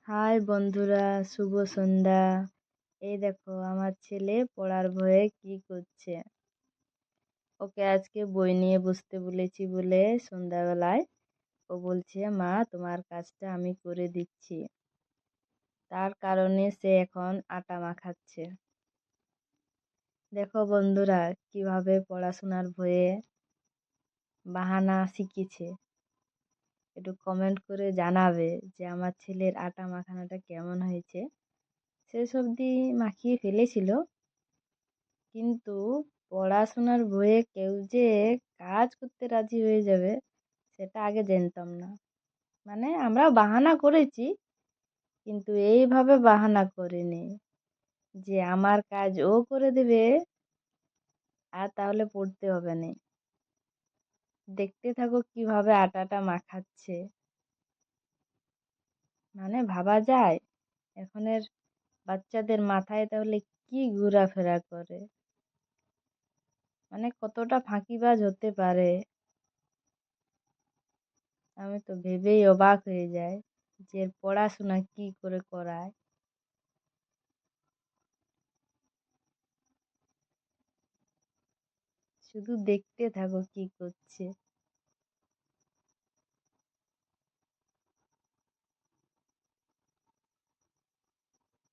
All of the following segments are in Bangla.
হাই বন্ধুরা, শুভ সন্ধ্যা। এই দেখো আমার ছেলে পড়ার ভয়ে কি করছে। ওকে আজকে বই নিয়ে বসতে বলেছি বলে সন্ধ্যাবেলায় ও বলছে, মা তোমার কাজটা আমি করে দিচ্ছি। তার কারণে সে এখন আটা মাখাচ্ছে। দেখো বন্ধুরা, কিভাবে পড়াশোনার ভয়ে বাহানা শিখেছে। একটু কমেন্ট করে জানাবে যে আমার ছেলের আটা মাখানোটা কেমন হয়েছে। শেষ অবধি মাখিয়ে ফেলেছিল, কিন্তু পড়াশোনার ভয়ে কেউ যে কাজ করতে রাজি হয়ে যাবে সেটা আগে জানতাম না। মানে আমরা বাহানা করেছি, কিন্তু এইভাবে বাহানা করিনি যে আমার কাজ ও করে দেবে আর তাহলে পড়তে হবে না। দেখতে থাকো কিভাবে আটাটা মাখাচ্ছে। মানে ভাবা যায় এখনের বাচ্চাদের মাথায় তাহলে কি ঘোরাফেরা করে, মানে কতটা ফাঁকিবাজ হতে পারে। আমি তো ভেবেই অবাক হয়ে যাই যে এর পড়াশোনা কি করে করায়। শুধু দেখতে থাকো কি করছে।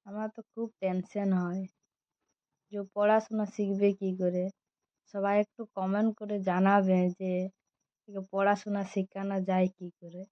আমার তো খুব টেনশন হয় যে ও পড়াশোনা শিখবে কি করে। সবাই একটু কমেন্ট করে জানাবে যে একে পড়াশোনা শেখানো যায় কি করে।